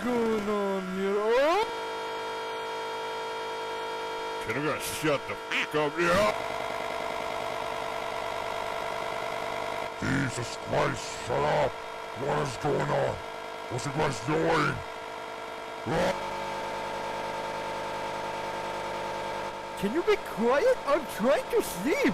going on here? Oh! Can you guys shut the f*** up? Yeah! Jesus Christ, shut up! What is going on? What's you guys doing? Can you be quiet? I'm trying to sleep!